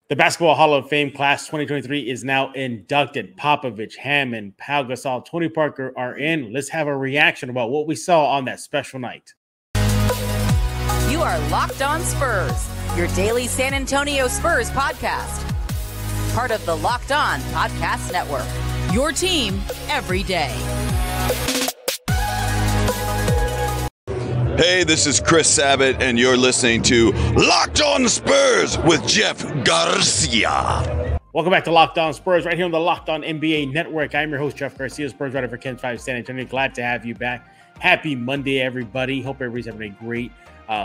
The Basketball Hall of Fame class 2023 is now inducted. Popovich, Hammond, Pau Gasol, Tony Parker are in. Let's have a reaction about what we saw on that special night. You are Locked On Spurs, your daily San Antonio Spurs podcast. Part of the Locked On Podcast Network, your team every day. Hey, this is Chris Sabat, and you're listening to Locked On Spurs with Jeff Garcia. Welcome back to Locked On Spurs, right here on the Locked On NBA Network. I'm your host, Jeff Garcia, Spurs writer for Ken 5 San Antonio. Glad to have you back. Happy Monday, everybody. Hope everybody's having a great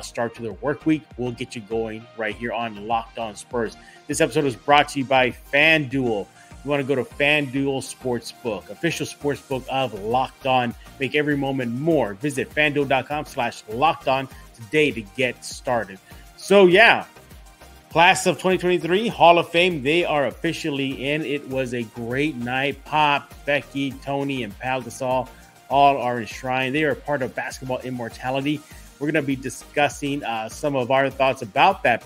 start to their work week. We'll get you going right here on Locked On Spurs. This episode is brought to you by FanDuel. You want to go to FanDuel Sportsbook, official sportsbook of Locked On. Make every moment more. Visit FanDuel.com/LockedOn today to get started. So, yeah, class of 2023, Hall of Fame, they are officially in. It was a great night. Pop, Becky, Tony, and Pau Gasol all are enshrined. They are part of basketball immortality. We're going to be discussing some of our thoughts about that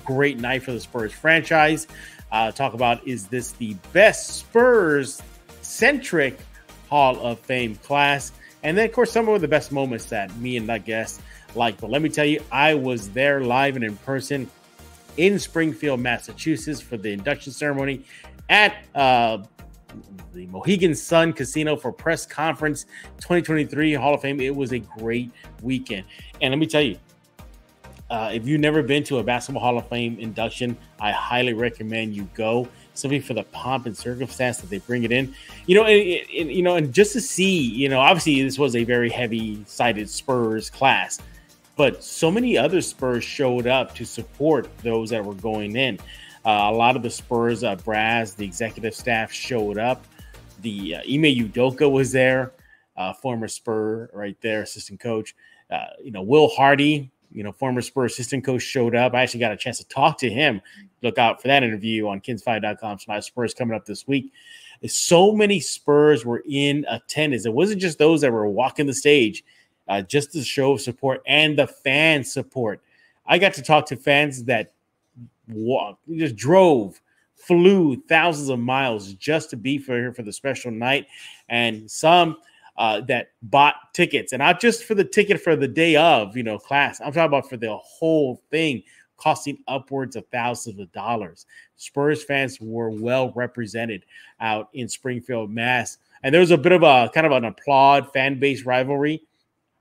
great night for the Spurs franchise. Talk about, is this the best Spurs-centric Hall of Fame class? And then, of course, some of the best moments that me and my guests like. But let me tell you, I was there live and in person in Springfield, Massachusetts for the induction ceremony at the Mohegan Sun Casino for Press Conference 2023 Hall of Fame. It was a great weekend. And let me tell you, if you've never been to a Basketball Hall of Fame induction, I highly recommend you go, simply for the pomp and circumstance that they bring it in. And just to see, obviously this was a very heavy-sided Spurs class, but so many other Spurs showed up to support those that were going in. A lot of the Spurs brass, the executive staff showed up. The Ime Udoka was there, former Spur right there, assistant coach. Will Hardy, former Spurs assistant coach, showed up. I actually got a chance to talk to him. Look out for that interview on kins5.com/Spurs coming up this week. So many Spurs were in attendance. It wasn't just those that were walking the stage, just the show of support and the fan support. I got to talk to fans that just flew thousands of miles just to be here for the special night, and some that bought tickets, and not just for the ticket for the day of, class. I'm talking about for the whole thing, costing upwards of thousands of dollars. Spurs fans were well represented out in Springfield, Mass. And there was a bit of a kind of an applaud fan base rivalry.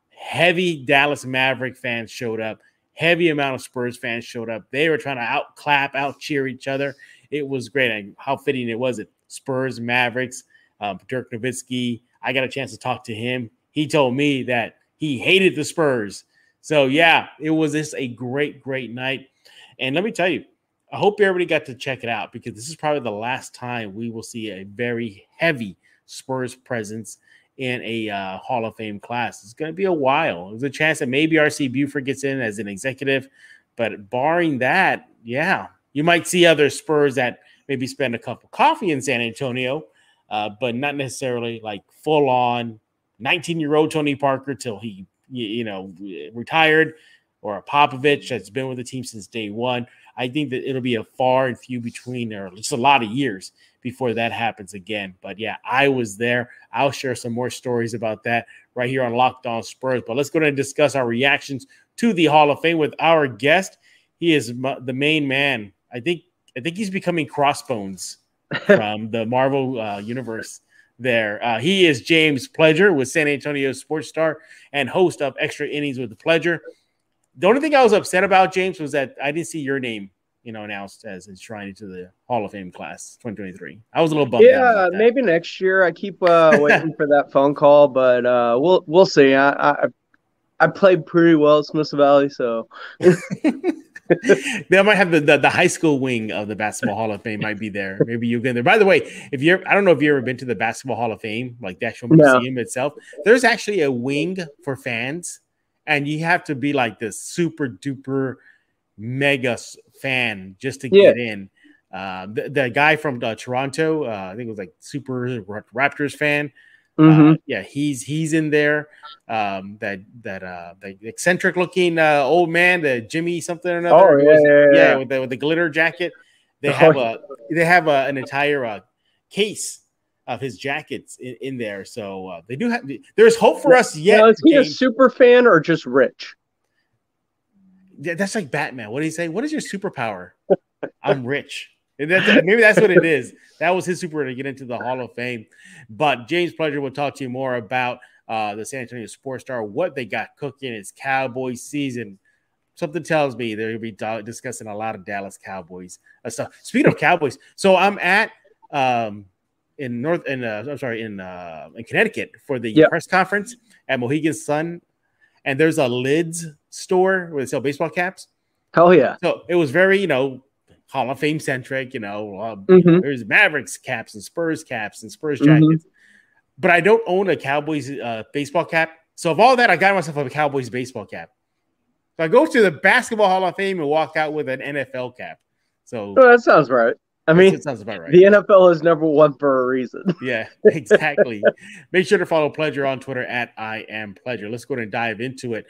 Heavy Dallas Maverick fans showed up. Heavy amount of Spurs fans showed up. They were trying to out-clap, out-cheer each other. It was great. And how fitting it was. Spurs, Mavericks, Dirk Nowitzki. I got a chance to talk to him. He told me that he hated the Spurs. So, yeah, it was just a great, great night. And let me tell you, I hope everybody got to check it out, because this is probably the last time we will see a very heavy Spurs presence in a Hall of Fame class. It's going to be a while. There's a chance that maybe R.C. Buford gets in as an executive. But barring that, yeah, you might see other Spurs that maybe spend a cup of coffee in San Antonio, but not necessarily like full-on 19-year-old Tony Parker till he, retired, or a Popovich that's been with the team since day one. I think that it'll be a far and few between, or just a lot of years before that happens again. But, yeah, I was there. I'll share some more stories about that right here on Locked On Spurs. But let's go ahead and discuss our reactions to the Hall of Fame with our guest. He is the main man. I think he's becoming Crossbones from the Marvel universe there. He is James Pledger with San Antonio Sports Star and host of Extra Innings with the Pledger. The only thing I was upset about, James, was that I didn't see your name, announced as enshrined into the Hall of Fame class 2023. I was a little bummed out about that. Maybe next year. I keep waiting for that phone call, but we'll see. I played pretty well at Smith Valley, so they might have the high school wing of the Basketball Hall of Fame might be there. Maybe you've been there. By the way, I don't know if you've ever been to the Basketball Hall of Fame, like the actual museum itself. There's actually a wing for fans, and you have to be like this super duper mega fan just to get in. The guy from Toronto, I think it was like super Raptors fan. He's in there. That eccentric looking old man, the Jimmy something or another. Oh, with the glitter jacket. they have an entire case of his jackets in there. So they do have. There's hope for us yet. Now, is he a super fan or just rich? That's like Batman. What did he say? What is your superpower? I'm rich. And maybe that's what it is. That was his super to get into the Hall of Fame. But James Pledger will talk to you more about the San Antonio Sports Star, what they got cooking. It's Cowboys season. Something tells me they're going to be discussing a lot of Dallas Cowboys stuff. Speaking of Cowboys, so I'm at in Connecticut for the press conference at Mohegan Sun, and there's a lids store where they sell baseball caps. Oh yeah! So it was very Hall of Fame centric. There's Mavericks caps and Spurs jackets, but I don't own a Cowboys baseball cap. So of all that, I got myself a Cowboys baseball cap. So I go to the Basketball Hall of Fame and walk out with an NFL cap. So that sounds right. I mean, that sounds about right. The NFL is number one for a reason. Yeah, exactly. Make sure to follow Pledger on Twitter at @IamPledger. Let's go ahead and dive into it.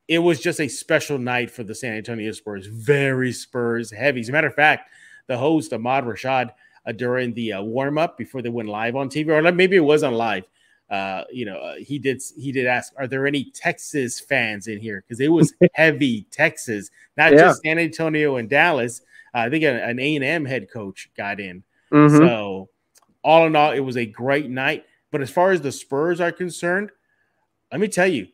It was just a special night for the San Antonio Spurs. Very Spurs heavy. As a matter of fact, the host, Ahmad Rashad, during the warm-up before they went live on TV, or maybe it wasn't live, he did ask, are there any Texas fans in here? Because it was heavy Texas, not just San Antonio and Dallas. I think an A&M head coach got in. So all in all, it was a great night. But as far as the Spurs are concerned, let me tell you,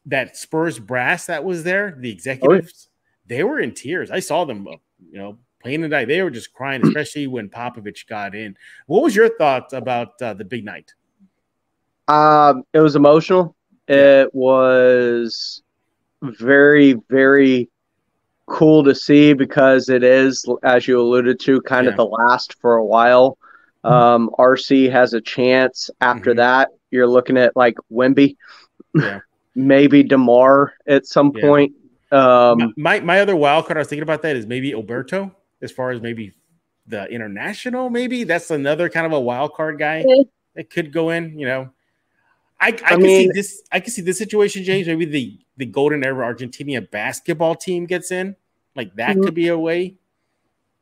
that Spurs brass that was there, the executives, they were in tears. I saw them, playing tonight. They were just crying, especially when Popovich got in. What was your thoughts about the big night? It was emotional. It was very, very cool to see because it is, as you alluded to, kind of the last for a while. RC has a chance. After that, you're looking at like Wemby. Maybe DeMar at some point. My other wild card I was thinking about that is maybe Alberto, as far as maybe the international. Maybe that's another kind of a wild card guy that could go in. I can see this situation, James. Maybe the golden era Argentina basketball team gets in. Like that could be a way.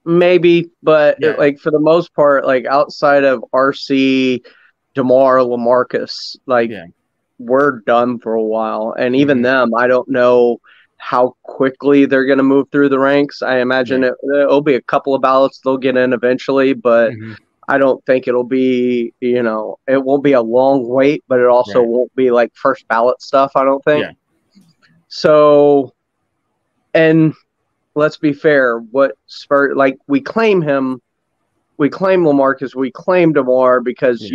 Maybe, but like for the most part, like outside of RC, DeMar, LaMarcus, we're done for a while. And even them, I don't know how quickly they're going to move through the ranks. I imagine it'll be a couple of ballots they'll get in eventually, but I don't think it'll be, it won't be a long wait, but it also won't be like first ballot stuff, I don't think. So, and let's be fair, what Spurs, we claim him, we claim LaMarcus, we claim DeMar because,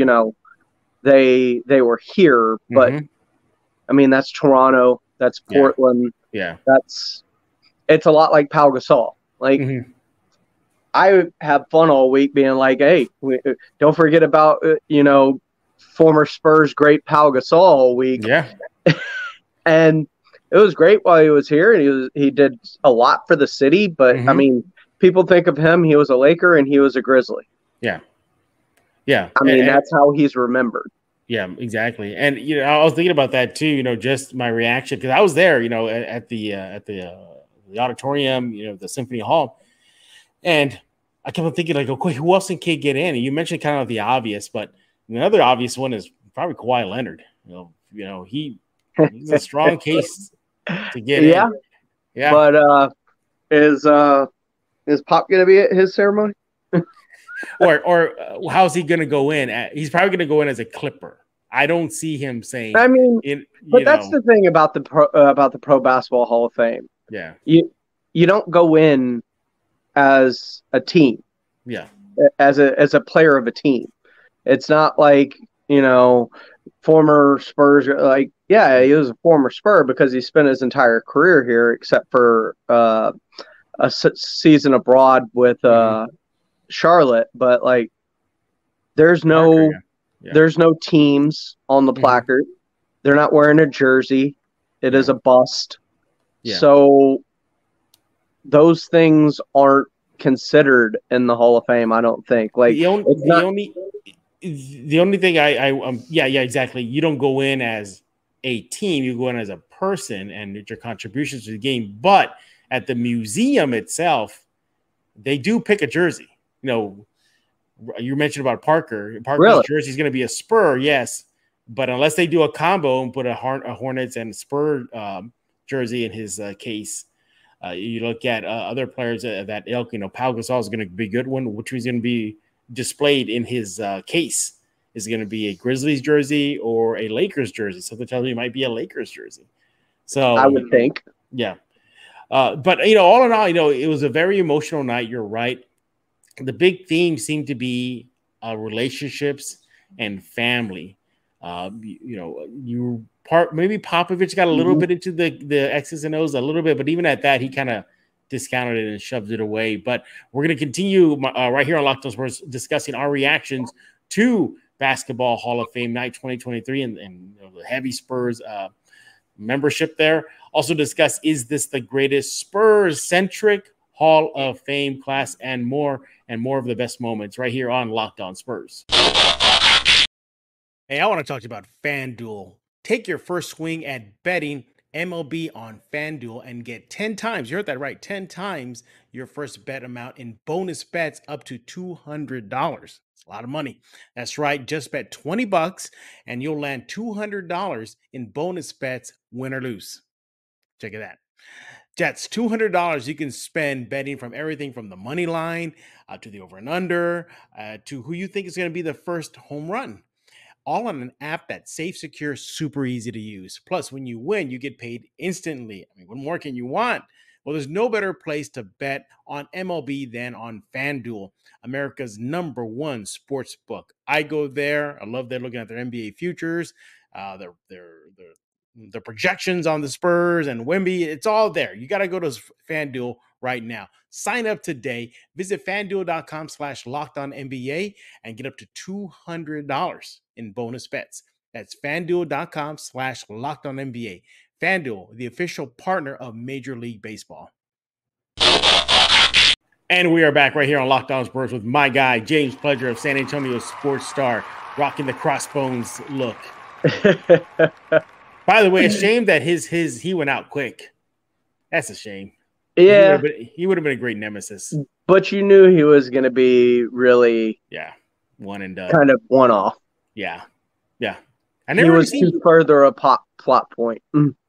they were here, but I mean, that's Toronto, that's Portland. It's a lot like Pau Gasol. I have fun all week being like, hey, don't forget about, former Spurs great Pau Gasol all week. And it was great while he was here, and he did a lot for the city. But I mean, people think of him. He was a Laker and he was a Grizzly. I mean, that's how he's remembered. Yeah, exactly. And I was thinking about that too. Just my reaction because I was there. At the auditorium, the Symphony Hall, and I kept on thinking okay, who else can get in? And you mentioned kind of the obvious, but another obvious one is probably Kawhi Leonard. He's a strong case to get in. Yeah. But is Pop going to be at his ceremony? or how's he going to go in? He's probably going to go in as a Clipper. I don't see him saying. I mean, that's the thing about the Pro Basketball Hall of Fame. Yeah, you don't go in as a team. Yeah, as a player of a team. It's not like former Spurs. He was a former Spur because he spent his entire career here, except for a season abroad with Charlotte. But there's no teams on the placard. They're not wearing a jersey. It is a bust. So those things aren't considered in the Hall of Fame, I don't think. The only thing exactly. You don't go in as a team, you go in as a person and your contributions to the game. But at the museum itself, they do pick a jersey. You know, you mentioned about Parker. Parker's Really? jersey is going to be a Spur, yes. But unless they do a combo and put a Hornets and Spur jersey in his case, you look at other players that ilk. You know, Pau Gasol is going to be a good one, which is going to be displayed in his case. Is it going to be a Grizzlies jersey or a Lakers jersey? Something tells me it might be a Lakers jersey. So I would think. Yeah. But, you know, all in all, you know, it was a very emotional night. You're right. The big theme seemed to be relationships and family. You know, maybe Popovich got a little bit into the X's and O's a little bit, but even at that, he kind of discounted it and shoved it away. But we're going to continue right here on Locked On Spurs discussing our reactions to Basketball Hall of Fame night 2023 and you know, the heavy Spurs membership there. Also discuss, is this the greatest Spurs-centric Hall of Fame class and more of the best moments right here on Locked On Spurs. Hey, I want to talk to you about FanDuel. Take your first swing at betting MLB on FanDuel and get 10 times, you heard that right, 10 times your first bet amount in bonus bets up to $200. It's a lot of money. That's right, just bet $20 and you'll land $200 in bonus bets, win or lose. Check it out. That's $200 you can spend betting from everything from the money line to the over and under to who you think is going to be the first home run. All on an app that's safe, secure, super easy to use. Plus, when you win, you get paid instantly. I mean, what more can you want? Well, there's no better place to bet on MLB than on FanDuel, America's #1 sports book. I go there. I love they're looking at their NBA futures, the projections on the Spurs and Wemby. It's all there. You got to go to FanDuel right now. Sign up today. Visit FanDuel.com/LockedOnNBA and get up to $200 in bonus bets. That's FanDuel.com/LockedOnNBA. FanDuel, the official partner of Major League Baseball. And we are back right here on Locked On Spurs with my guy, James Pledger of San Antonio Sports Star, rocking the crossbones look. By the way, a shame that he went out quick. That's a shame. Yeah. He would have been a great nemesis. But you knew he was going to be really one and done. Kind of one-off. Yeah. He was too further a plot point.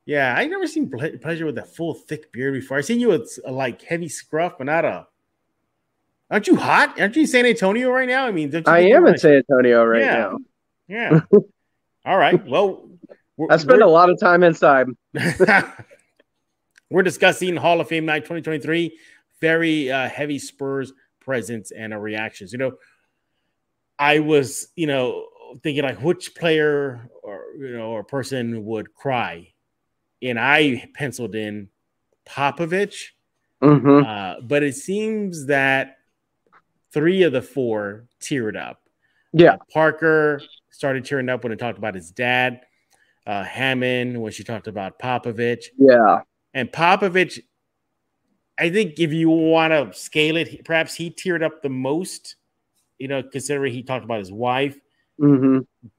Yeah, I never seen Pleasure with a full, thick beard before. I seen you with a heavy scruff, but not a. Aren't you hot? Aren't you in San Antonio right now? I mean, I am in San Antonio right now. Yeah. All right. Well, I spend a lot of time inside. We're discussing Hall of Fame night 2023. Very heavy Spurs presence and reactions. You know, I was, thinking which player or person would cry, and I penciled in Popovich. But it seems that 3 of the 4 teared up. Yeah, Parker started tearing up when he talked about his dad. Hammond when she talked about Popovich. Yeah, and Popovich, I think if you want to scale it, perhaps he teared up the most. Considering he talked about his wife.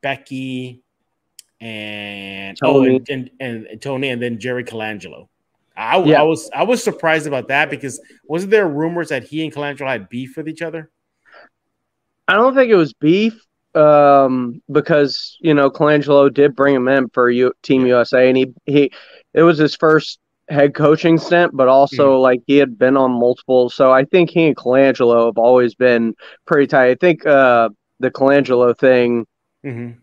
Becky and Tony. and Tony, and then Jerry Colangelo. I was surprised about that because wasn't there rumors that he and Colangelo had beef with each other? I don't think it was beef because Colangelo did bring him in for Team USA, and he it was his first head coaching stint, but also he had been on multiple. So I think he and Colangelo have always been pretty tight. I think the Colangelo thing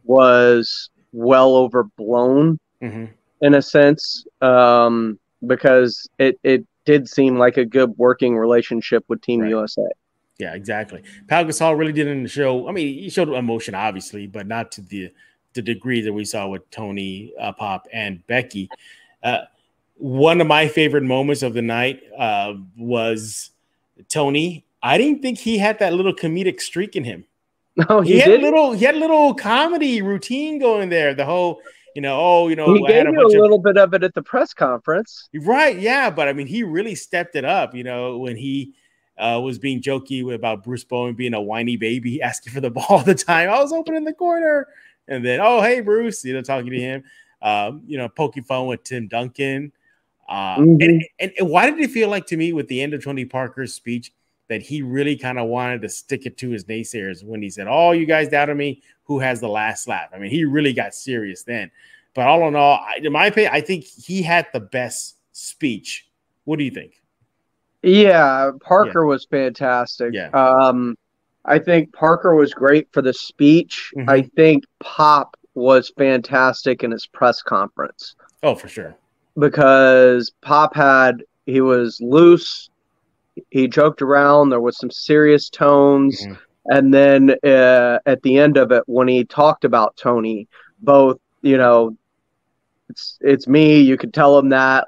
was well overblown in a sense because it did seem like a good working relationship with Team USA. Yeah, exactly. Pau Gasol really didn't show. I mean, he showed emotion, obviously, but not to the degree that we saw with Tony, Pop, and Becky. One of my favorite moments of the night was Tony. I didn't think he had that little comedic streak in him. No, he had a little comedy routine going there. The whole, he gave you a little bit of it at the press conference, right? Yeah, but I mean, he really stepped it up. When he was being jokey about Bruce Bowen being a whiny baby, asking for the ball all the time. I was open in the corner, and then hey Bruce, talking to him. Poking fun with Tim Duncan. And why did it feel like to me with the end of Tony Parker's speech that he really kind of wanted to stick it to his naysayers when he said, "Oh, you guys doubted me. Who has the last laugh?" I mean, he really got serious then. But all in all, in my opinion, I think he had the best speech. What do you think? Yeah, Parker was fantastic. Yeah. I think Parker was great for the speech. Mm-hmm. I think Pop was fantastic in his press conference. Oh, for sure. Because he was loose. He joked around. There was some serious tones. Mm-hmm. And then at the end of it, when he talked about Tony, both, it's me. You could tell him that,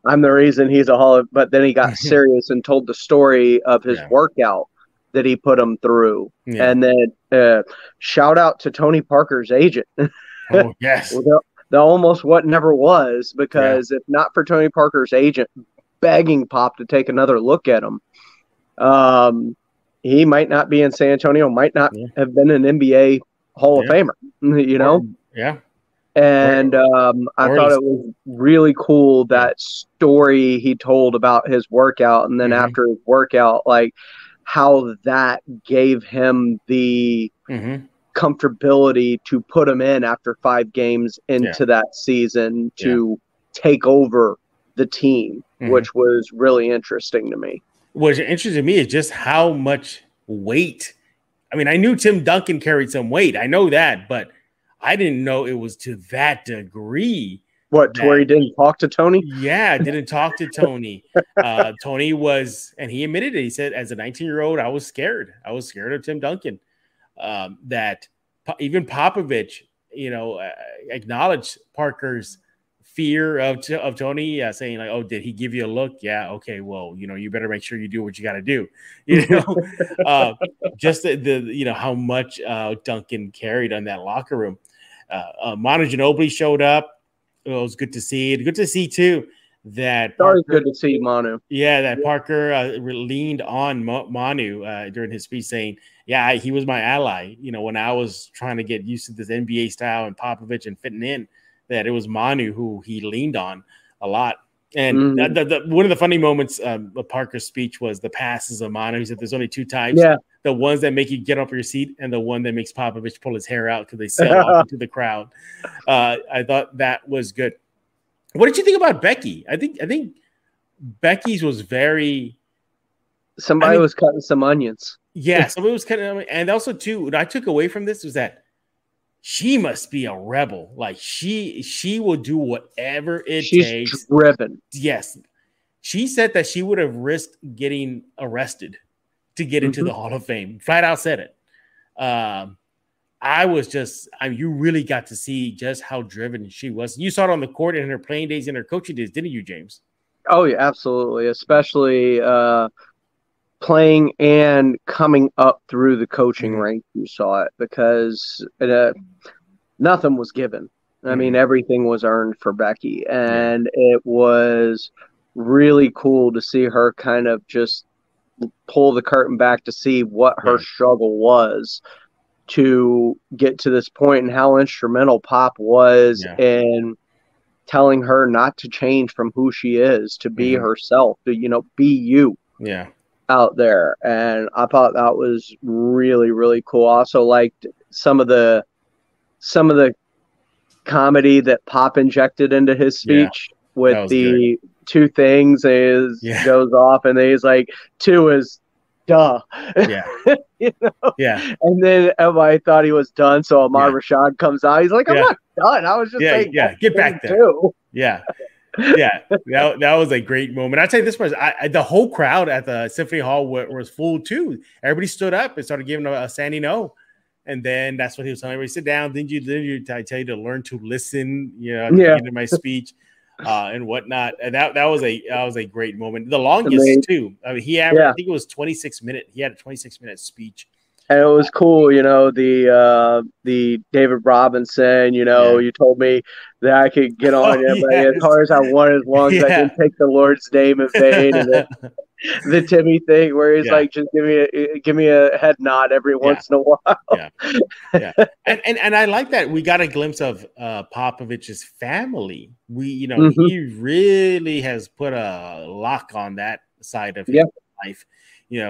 I'm the reason he's a Hall of. But then he got serious and told the story of his workout that he put him through. Yeah. And then shout out to Tony Parker's agent. Oh, yes. The almost what never was, because if not for Tony Parker's agent begging Pop to take another look at him, he might not be in San Antonio, might not have been an NBA Hall of Famer, Yeah. And I thought it was really cool, that story he told about his workout. And then after his workout, how that gave him the comfortability to put him in after 5 games into that season to take over the team, which was really interesting to me. What's interesting to me is just how much weight. I mean, I knew Tim Duncan carried some weight. I know that, but I didn't know it was to that degree. What, to where he didn't talk to Tony? Yeah, didn't talk to Tony. Tony was, and he admitted it. He said, as a 19-year-old, I was scared. I was scared of Tim Duncan. That even Popovich, acknowledged Parker's fear of Tony, saying "Oh, did he give you a look? Yeah, okay. Well, you better make sure you do what you got to do." Just the how much Duncan carried on that locker room. Manu Ginobili showed up. It was good to see. Good to see too that Parker, always good to see Manu. Yeah, that Parker leaned on Manu during his speech, saying, "Yeah, he was my ally. When I was trying to get used to this NBA style and Popovich and fitting in, that it was Manu who he leaned on a lot." And one of the funny moments of Parker's speech was the passes of Manu. He said there's only 2 types. Yeah. The ones that make you get off your seat and the one that makes Popovich pull his hair out because they sail off into the crowd. I thought that was good. What did you think about Becky? I think Becky's was very. Somebody was cutting some onions. Yeah, somebody was cutting, and also too, what I took away from this was that she must be a rebel. She will do whatever it takes. She's driven. Yes, she said that she would have risked getting arrested to get into the Hall of Fame. Flat out said it. You really got to see just how driven she was. You saw it on the court in her playing days and her coaching days, didn't you, James? Oh, yeah, absolutely. Especially playing and coming up through the coaching rank. You saw it because nothing was given. I mean, everything was earned for Becky. And it was really cool to see her kind of just pull the curtain back to see what her struggle was to get to this point, and how instrumental Pop was in telling her not to change from who she is, to be herself, to be you out there. And I thought that was really, really cool. I also liked some of the comedy that Pop injected into his speech with the good. 2 things goes off, and then he's like, 2 is duh. Yeah. And then everybody thought he was done, so Ahmad Rashad comes out. He's like, I'm not done. I was just saying, get back there. Too. Yeah. That was a great moment. I'd say this was the whole crowd at the Symphony Hall was full too. Everybody stood up and started giving a standing no. And then that's what he was telling everybody, sit down. Didn't you I tell you to learn to listen, at the end of my speech. And whatnot, and that was a great moment. The longest too. I mean, I think it was 26 minutes. He had a 26-minute speech, and it was cool. The David Robinson. You told me that I could get on as hard as I want, as long as I didn't take the Lord's name in vain. And the Timmy thing, where he's like, just give me a head nod every once in a while. And I like that we got a glimpse of Popovich's family. He really has put a lock on that side of his life.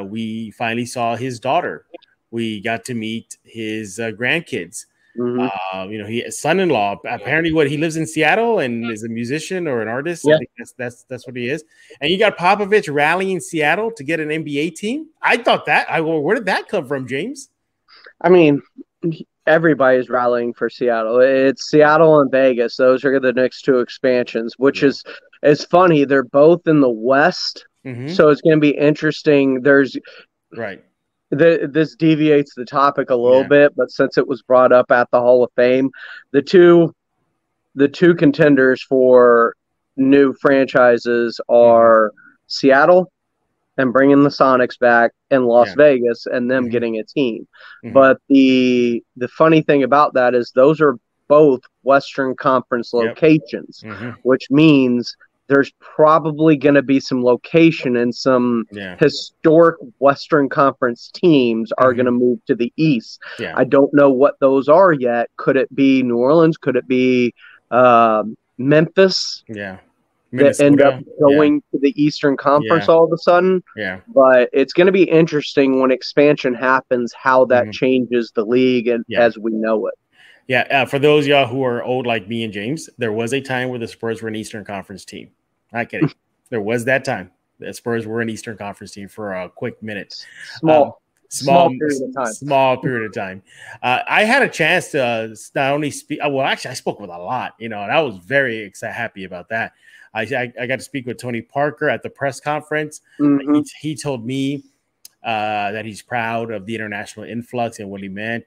we finally saw his daughter. We got to meet his grandkids. His son-in-law, apparently he lives in Seattle and is a musician or an artist. Yeah. I think that's what he is. And you got Popovich rallying Seattle to get an NBA team. I thought where did that come from, James? I mean, everybody's rallying for Seattle. It's Seattle and Vegas. Those are the next two expansions, which is funny. They're both in the West. So it's going to be interesting. This deviates the topic a little bit, but since it was brought up at the Hall of Fame, the two contenders for new franchises are Seattle and bringing the Sonics back, and Las Vegas and them getting a team. But the funny thing about that is those are both Western Conference locations, which means there's probably going to be some location and some historic Western Conference teams are going to move to the East. I don't know what those are yet. Could it be New Orleans? Could it be Memphis? That end up going to the Eastern Conference all of a sudden. But it's going to be interesting when expansion happens, how that changes the league and as we know it. For those of y'all who are old like me and James, there was a time where the Spurs were an Eastern Conference team. Not kidding. There was that time. The Spurs were an Eastern Conference team for a quick minute. Small period of time. I had a chance to not only speak. Well, actually, I spoke with a lot, and I was very happy about that. I got to speak with Tony Parker at the press conference. He told me that he's proud of the international influx and what he meant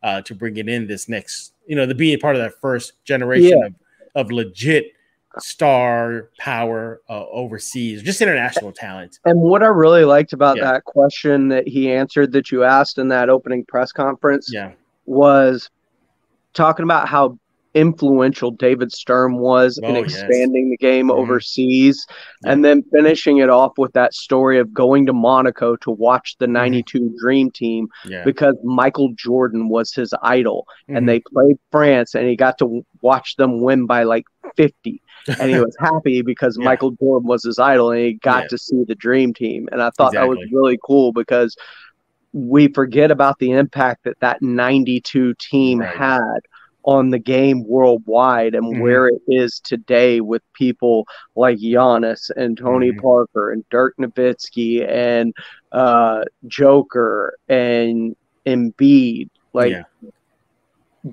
to bring it in this next, to be a part of that first generation of legit star power overseas, just international talent. And what I really liked about that question that he answered that you asked in that opening press conference was talking about how influential David Stern was in expanding the game overseas, and then finishing it off with that story of going to Monaco to watch the 92 Dream Team because Michael Jordan was his idol, and they played France, and he got to watch them win by like 50. And he was happy because Michael Jordan was his idol, and he got to see the Dream Team. And I thought that was really cool because we forget about the impact that 92 team had on the game worldwide and where it is today with people like Giannis and Tony Parker and Dirk Nowitzki and Joker and Embiid,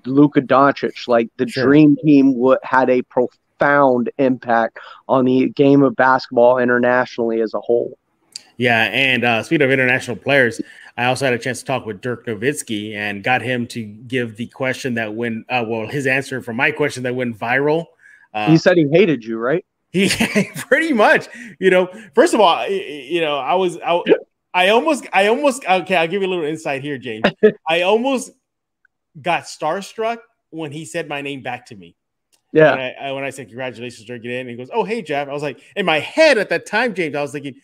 Luka Doncic. Like the Dream Team had a profound impact on the game of basketball internationally as a whole. Yeah, and speaking of international players, I also had a chance to talk with Dirk Nowitzki and got him to give the question that went, his answer for my question that went viral. He said he hated you, right? He pretty much, first of all, I almost, okay, I'll give you a little insight here, James. I almost got starstruck when he said my name back to me. Yeah. When I said, congratulations, Dirk, and he goes, oh, hey, Jeff. I was like, in my head at that time, James, I was thinking,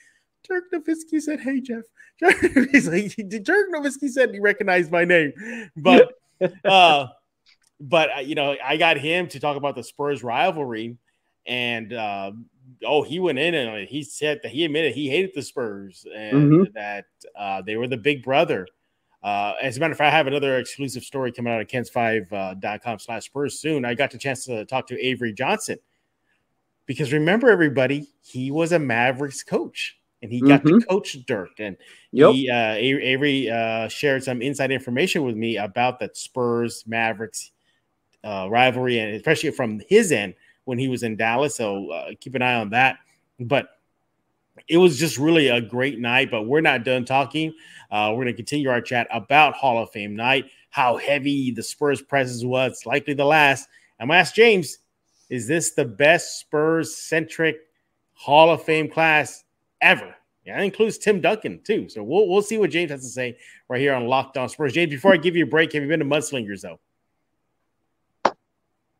Dirk Nowitzki said, hey, Jeff. Dirk Nowitzki said he recognized my name. But, I got him to talk about the Spurs rivalry. And, he went in and he said that he admitted he hated the Spurs and that they were the big brother. As a matter of fact, I have another exclusive story coming out of Kens5.com/Spurs soon. I got the chance to talk to Avery Johnson because remember, everybody, he was a Mavericks coach. And he got to coach Dirk, and Avery shared some inside information with me about that Spurs Mavericks rivalry, and especially from his end when he was in Dallas. So keep an eye on that. But it was just really a great night. But we're not done talking. We're going to continue our chat about Hall of Fame night, how heavy the Spurs presence was, likely the last. I'm going to ask James, is this the best Spurs-centric Hall of Fame class ever? Yeah, that includes Tim Duncan too. So we'll see what James has to say right here on Locked On Spurs. James, before I give you a break, have you been to Mudslingers though?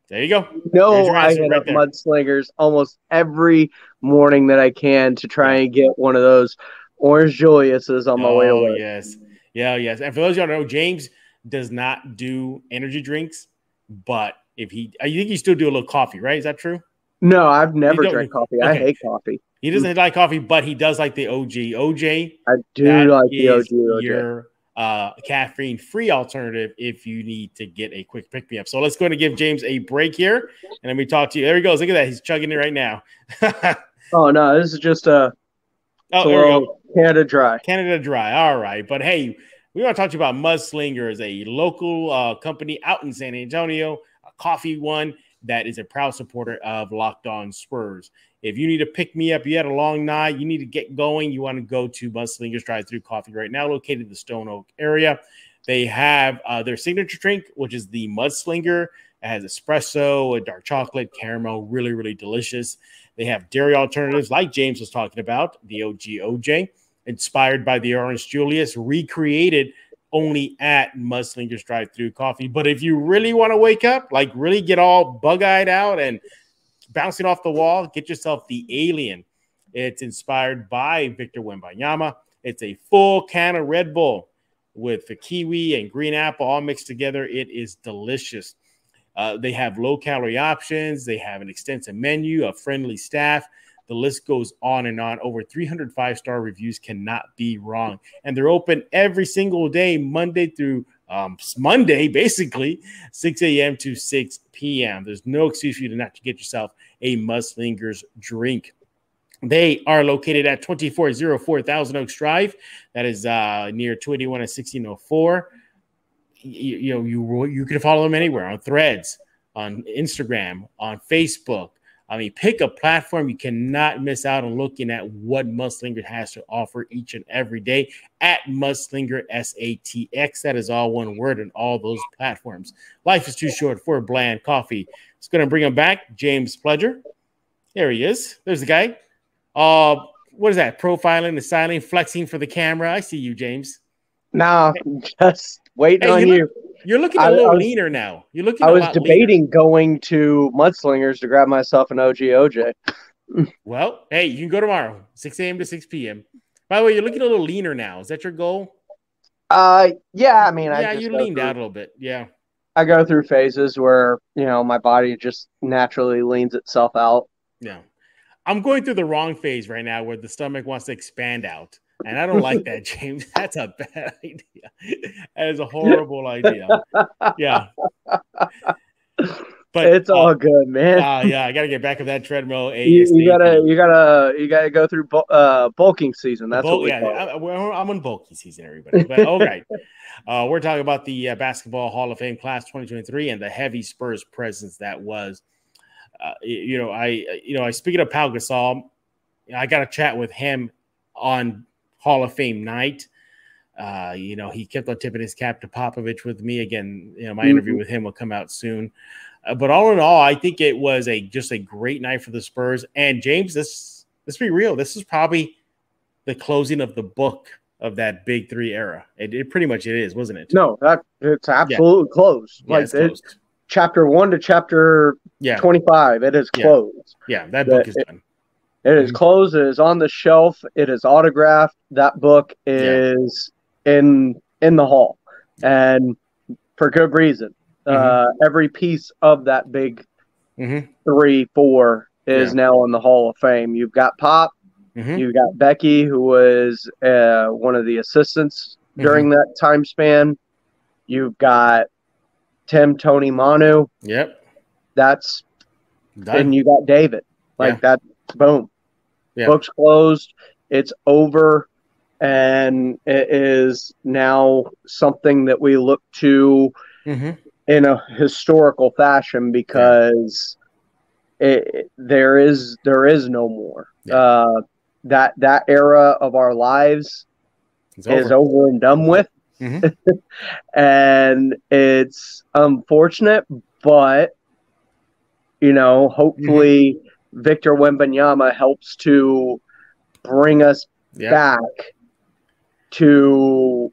There you go. No, I hit up Mudslingers almost every morning that I can to try and get one of those Orange Julius's on my way to work. Yes. And for those of y'all know, James does not do energy drinks, but I think you still do a little coffee, right? Is that true? No, I've never drank coffee. Okay. I hate coffee. He doesn't like coffee, but he does like the OG. OJ. I do like the OG. Your caffeine-free alternative if you need to get a quick pick-me-up. So let's go ahead and give James a break here, and let me talk to you. There he goes. Look at that. He's chugging it right now. Oh, no. This is just there we go. Canada Dry. Canada Dry. All right. But, hey, we want to talk to you about Mudslingers, a local company out in San Antonio, a coffee one that is a proud supporter of Locked On Spurs. If you need to pick me up, you had a long night, you need to get going, you want to go to Mudslingers Drive-Thru Coffee right now, located in the Stone Oak area. They have their signature drink, which is the Mudslinger. It has espresso, a dark chocolate, caramel, really, really delicious. They have dairy alternatives like James was talking about, the OG OJ, inspired by the Orange Julius, recreated only at Mudslingers Drive-Thru Coffee. But if you really want to wake up, like really get all bug-eyed out and bouncing off the wall, get yourself the Alien. It's inspired by Victor Wembanyama. It's a full can of Red Bull with the kiwi and green apple all mixed together. It is delicious. They have low-calorie options. They have an extensive menu, a friendly staff. The list goes on and on. Over 300 five-star reviews, cannot be wrong. And they're open every single day, Monday through Monday, basically, 6 a.m. to 6 p.m. There's no excuse for you to not get yourself a Mudslingers drink. They are located at 2404 Thousand Oaks Drive. That is near 281 and 1604. You can follow them anywhere on Threads, on Instagram, on Facebook. I mean, pick a platform. You cannot miss out on looking at what Mudslinger has to offer each and every day at Mudslinger, SATX. That is all one word in all those platforms. Life is too short for a bland coffee. It's going to bring him back, James Pledger. There he is. There's the guy. What is that? Profiling and styling, flexing for the camera. I see you, James. No, just waiting on you. You're looking a little leaner now. You're looking. I was debating going to Mudslingers to grab myself an OG OJ. Well, hey, you can go tomorrow, 6 a.m. to 6 p.m. By the way, you're looking a little leaner now. Is that your goal? Yeah. I mean, you leaned out a little bit. Yeah. I go through phases where my body just naturally leans itself out. Yeah. I'm going through the wrong phase right now where the stomach wants to expand out. And I don't like that, James. That's a bad idea. That is a horrible idea. Yeah. But it's all good, man. Yeah, I gotta get back on that treadmill. You gotta go through bulking season. That's what we call it. I'm on bulking season, everybody. But all right. We're talking about the Basketball Hall of Fame class 2023 and the heavy Spurs presence that was. Speaking of Pau Gasol, I got a chat with him on Hall of Fame night. He kept on tipping his cap to Popovich with me. Again, my interview with him will come out soon. But all in all, I think it was just a great night for the Spurs. And James, let's be real. This is probably the closing of the book of that Big Three era. It pretty much it is, wasn't it? No, it's absolutely closed. Yeah, it's closed. Chapter 1 to chapter 25, it is closed. Yeah, that book is done. It is closed. It is on the shelf. It is autographed. That book is in the hall, and for good reason. Every piece of that big 3-4 is now in the Hall of Fame. You've got Pop. You've got Becky, who was one of the assistants during that time span. You've got Tim, Tony, Manu. Yep. That's done. And you got David. That. Boom. Yeah. Book's closed. It's over. And it is now something that we look to in a historical fashion because there is no more. Yeah. That era of our lives is over and done with. And it's unfortunate, but hopefully Victor Wembanyama helps to bring us back to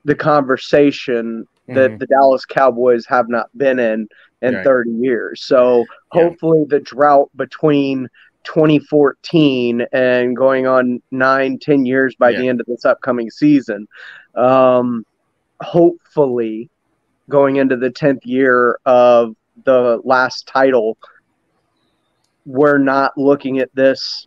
the conversation that the Dallas Cowboys have not been in 30 years. So hopefully the drought between 2014 and going on 9-10 years by the end of this upcoming season, hopefully going into the 10th year of the last title, we're not looking at this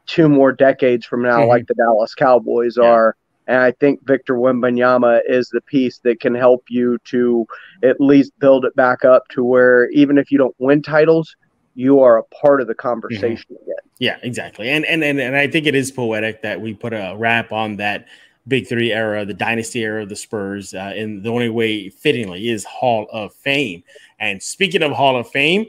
2 more decades from now like the Dallas Cowboys are. And I think Victor Wembanyama is the piece that can help you to at least build it back up to where even if you don't win titles, you are a part of the conversation again. Yeah, exactly. And I think it is poetic that we put a wrap on that Big Three era, the dynasty era of the Spurs, and the only way fittingly is Hall of Fame. And speaking of Hall of Fame,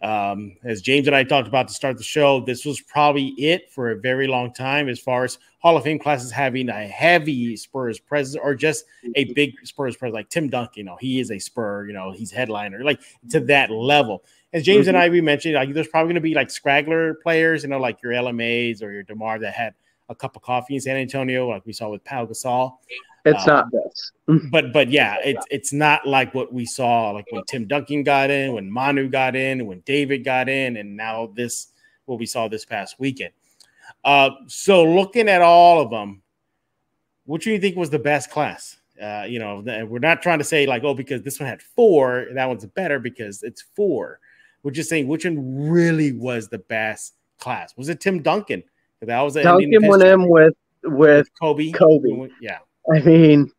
as James and I talked about to start the show, this was probably it for a very long time as far as Hall of Fame classes having a heavy Spurs presence or just a big Spurs presence, like Tim Duncan. He is a Spur, he's headliner, like to that level. As James and I, we mentioned, like there's probably going to be like scraggler players, like your LMAs or your DeMar that had a cup of coffee in San Antonio, like we saw with Pau Gasol. It's not this. But yeah, it's not like what we saw, like when Tim Duncan got in, when Manu got in, when David got in, and now what we saw this past weekend. So looking at all of them, which do you think was the best class? We're not trying to say like, because this one had 4, that one's better because it's 4. We're just saying which one really was the best class. Was it Tim Duncan? That was Duncan went in with Kobe. Yeah. I mean,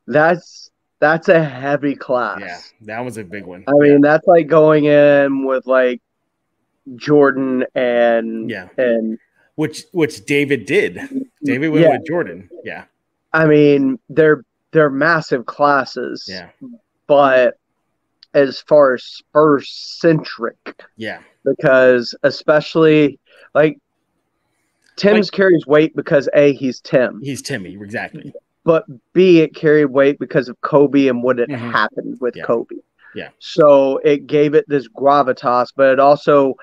that's a heavy class. Yeah, that was a big one. I mean, that's like going in with like Jordan and which David did. David went with Jordan. Yeah. I mean, they're massive classes. Yeah. But as far as Spurs centric, because especially like Tim's carries weight because A, he's Tim. He's Timmy, exactly. But B, it carried weight because of Kobe and what had happened with Kobe. Yeah. So it gave it this gravitas, but it also,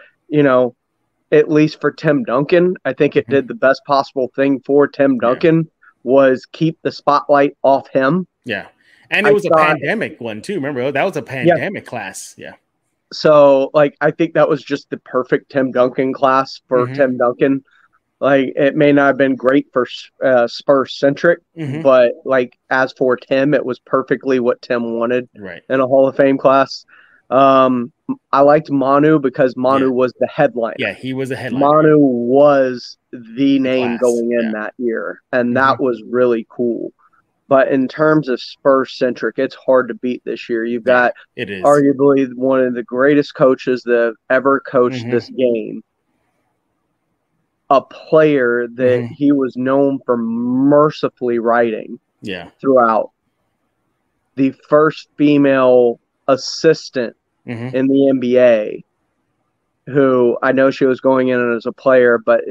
at least for Tim Duncan, I think it did the best possible thing for Tim Duncan was keep the spotlight off him. Yeah. And it was a pandemic one too. Remember, that was a pandemic class. Yeah. So I think that was just the perfect Tim Duncan class for Tim Duncan. Like, it may not have been great for Spurs centric, but as for Tim, it was perfectly what Tim wanted in a Hall of Fame class. I liked Manu because Manu was the headliner. Yeah, he was a headliner. Manu was the name going in that year, and that was really cool. But in terms of Spurs centric, it's hard to beat this year. You've got arguably one of the greatest coaches that have ever coached this game. A player that he was known for mercifully writing throughout. The first female assistant in the NBA, who I know she was going in as a player, but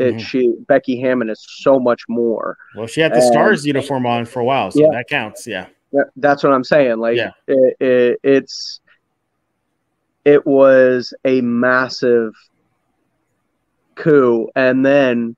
Becky Hammon is so much more. Well, she had the Stars uniform on for a while, so that counts. Yeah, that's what I'm saying. Like, it was a massive coup. And then,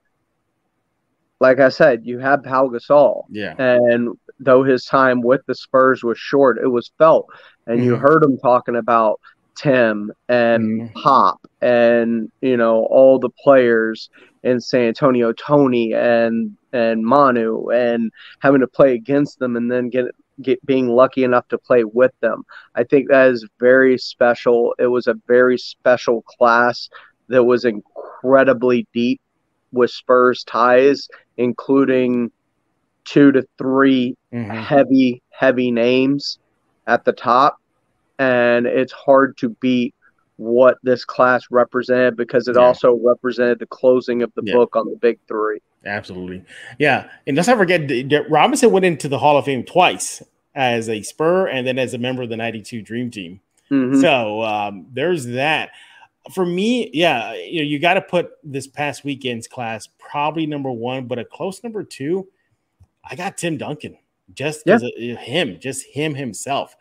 like I said, you had Pau Gasol. Yeah. And though his time with the Spurs was short, it was felt. And you heard him talking about Tim and Pop and, all the players in San Antonio, Tony and Manu, and having to play against them and then being lucky enough to play with them. I think that is very special. It was a very special class that was incredibly deep with Spurs ties, including 2 to 3 heavy names at the top. And it's hard to beat what this class represented because it also represented the closing of the book on the Big Three. Absolutely. Yeah. And let's not forget, Robinson went into the Hall of Fame twice as a Spur and then as a member of the 92 Dream Team. So there's that. For me, you got to put this past weekend's class probably number 1, but a close number 2. I got Tim Duncan, just him himself.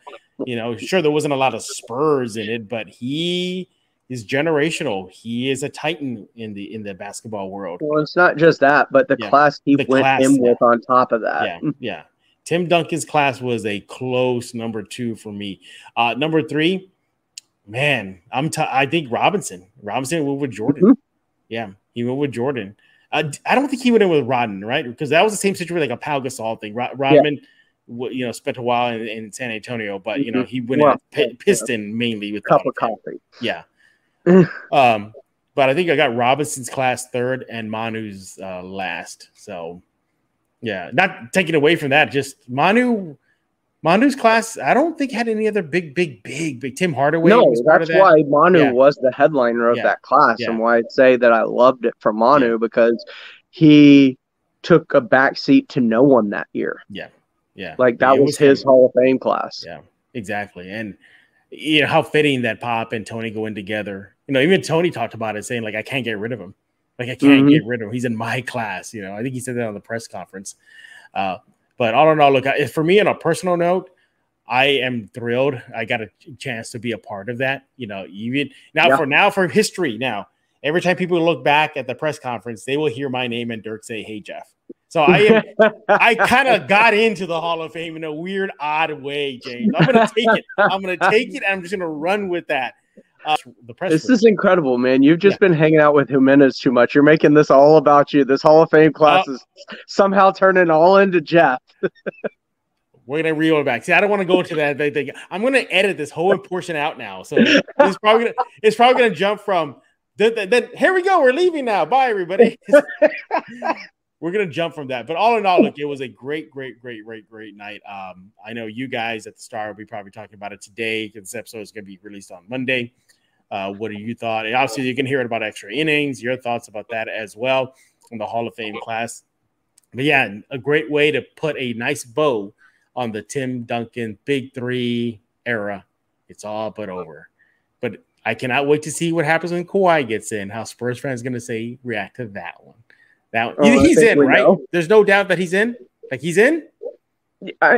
Sure, there wasn't a lot of Spurs in it, but he is generational. He is a titan in the basketball world. Well, it's not just that, but the class he went in with on top of that. Yeah. Tim Duncan's class was a close number 2 for me. Number 3. Man, I think Robinson. Robinson went with Jordan. Yeah, he went with Jordan. I don't think he went in with Rodman, right? Because that was the same situation, like a Pau Gasol thing. Rodman, spent a while in San Antonio, but he went in Piston mainly with cup of coffee. Yeah. But I think I got Robinson's class third and Manu's last. So, yeah, not taking away from that. Just Manu's class, I don't think had any other big. Tim Hardaway. No, was part that's of that. why Manu was the headliner of that class, and why I'd say that I loved it for Manu because he took a backseat to no one that year. Yeah. Like that was his Hall of Fame class. Yeah, exactly. And how fitting that Pop and Tony go in together. Even Tony talked about it, saying like, I can't get rid of him. Like I can't get rid of him. He's in my class. I think he said that on the press conference. But all in all, look, for me on a personal note, I am thrilled. I got a chance to be a part of that. Even for history. Now, every time people look back at the press conference, they will hear my name and Dirk say, "Hey, Jeff." So I kind of got into the Hall of Fame in a weird, odd way, James. I'm going to take it. And I'm just going to run with that. This is incredible, man. You've just been hanging out with Jimenez too much. You're making this all about you. This Hall of Fame class is somehow turning all into Jeff. We're going to reel it back. See, I don't want to go into that. I'm going to edit this whole portion out now. So it's probably going to jump from then here we go. We're leaving now. Bye, everybody. We're going to jump from that. But all in all, look, it was a great night. I know you guys at the Star will be probably talking about it today because this episode is going to be released on Monday. What do you thought? And obviously, you can hear it about extra innings, your thoughts about that as well in the Hall of Fame class. But yeah, a great way to put a nice bow on the Tim Duncan Big Three era. It's all but over. But I cannot wait to see what happens when Kawhi gets in, how Spurs fans are going to react to that one. He's in, right? Know. There's no doubt that he's in. Like he's in.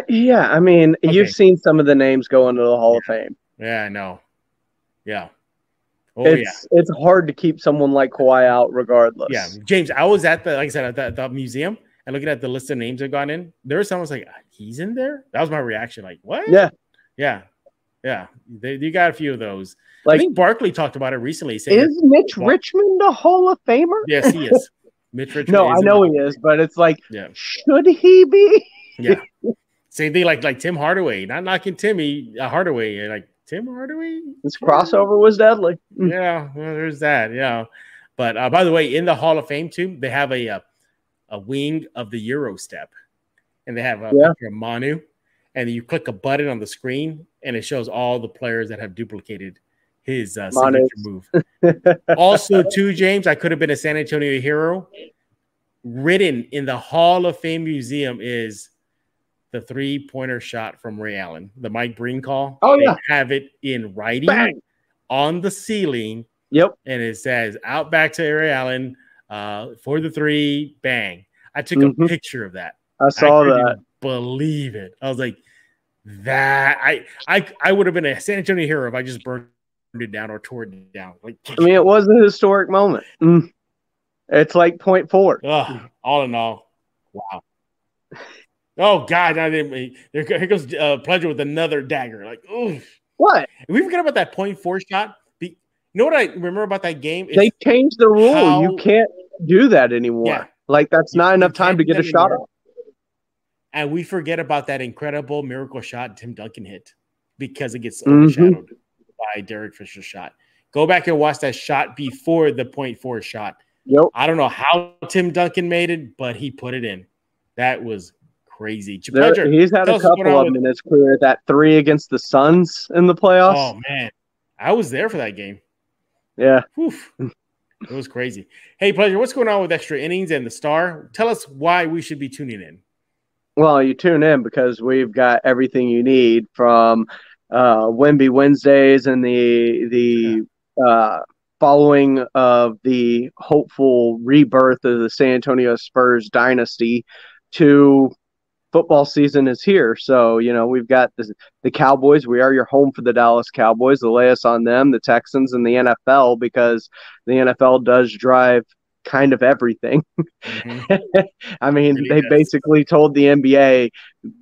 Yeah, I mean, you've seen some of the names go into the Hall of Fame. Yeah, I know. Yeah. It's hard to keep someone like Kawhi out, regardless. Yeah, James. I was at the museum and looking at the list of names that gone in. There was someone was like, he's in there. That was my reaction. Like, what? Yeah. You got a few of those. Like, I think Barkley talked about it recently. Saying, is Mitch Richmond a Hall of Famer? Yes, he is. Mitch Richmond. No, I know he is, but it's like, should he be? Yeah. Same thing like Tim Hardaway. Not knocking Timmy Hardaway. Like Tim Hardaway. This crossover was deadly. Yeah, well, there's that. Yeah. But by the way, in the Hall of Fame too, they have a wing of the Euro step, and they have a picture of Manu, and you click a button on the screen, and it shows all the players that have duplicated his signature move. Also, too, James, I could have been a San Antonio hero. Written in the Hall of Fame Museum is the 3-pointer shot from Ray Allen, the Mike Breen call. Oh, they have it in writing on the ceiling. Yep. And it says, out back to Ray Allen for the 3, bang. I took a picture of that. I saw that. Believe it. I was like, that. I would have been a San Antonio hero if I just burned it down or tore it down. Like, I mean, it was a historic moment. It's like 0.4. All in all, wow. Oh God! Here goes Pleasure with another dagger. Like, ooh, what? We forget about that 0.4 shot. You know what I remember about that game? They changed the rule. You can't do that anymore. Yeah. Like that's not enough time to get a shot off. And we forget about that incredible miracle shot Tim Duncan hit because it gets overshadowed by Derek Fisher's shot. Go back and watch that shot before the 0.4 shot. Yep. I don't know how Tim Duncan made it, but he put it in. That was crazy. Pleasure, he's had a couple of them in his career. That 3 against the Suns in the playoffs. Oh, man. I was there for that game. Yeah. Oof. It was crazy. Hey, Pleasure, what's going on with Extra Innings and the Star? Tell us why we should be tuning in. Well, you tune in because we've got everything you need from Wemby Wednesdays and the following of the hopeful rebirth of the San Antonio Spurs dynasty to football season is here. So, we've got the Cowboys. We are your home for the Dallas Cowboys. The lay us on them, the Texans, and the NFL because the NFL does drive kind of everything. I mean, really they basically told the NBA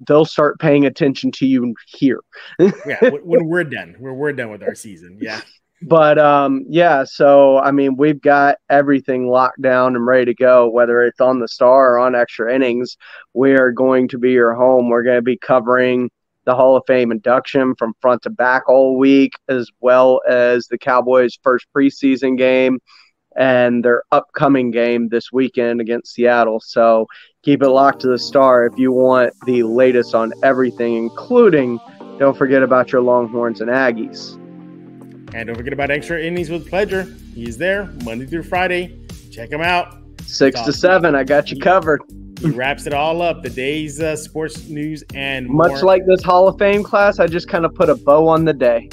they'll start paying attention to you here. Yeah, when we're done. We're done with our season. Yeah. But, so, I mean, we've got everything locked down and ready to go, whether it's on the Star or on Extra Innings. We are going to be your home. We're going to be covering the Hall of Fame induction from front to back all week, as well as the Cowboys' first preseason game. and their upcoming game this weekend against Seattle. So keep it locked to the Star if you want the latest on everything, including don't forget about your Longhorns and Aggies. And don't forget about Extra Innings with Pledger. He's there Monday through Friday. Check him out. 6 to 7. I got you covered. He wraps it all up. The day's sports news and much more. Like this Hall of Fame class, I just kind of put a bow on the day.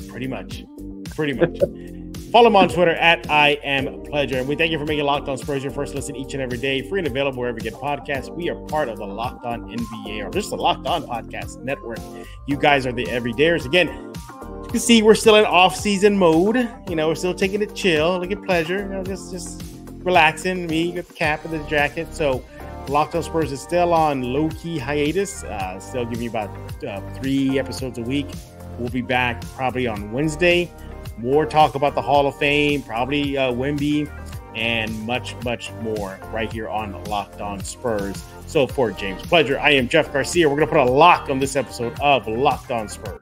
Pretty much. Follow him on Twitter at @IamPledger. And we thank you for making Locked On Spurs your first listen each and every day. Free and available wherever you get podcasts. We are part of the Locked On NBA, or just the Locked On Podcast Network. You guys are the everydayers. Again, you can see we're still in off-season mode. We're still taking it chill. Look at Pleasure. Just relaxing. Me with the cap and the jacket. So Locked On Spurs is still on low-key hiatus. Still giving you about 3 episodes a week. We'll be back probably on Wednesday. More talk about the Hall of Fame, probably Wemby, and much, much more right here on Locked On Spurs. So for James Pledger, I am Jeff Garcia. We're going to put a lock on this episode of Locked On Spurs.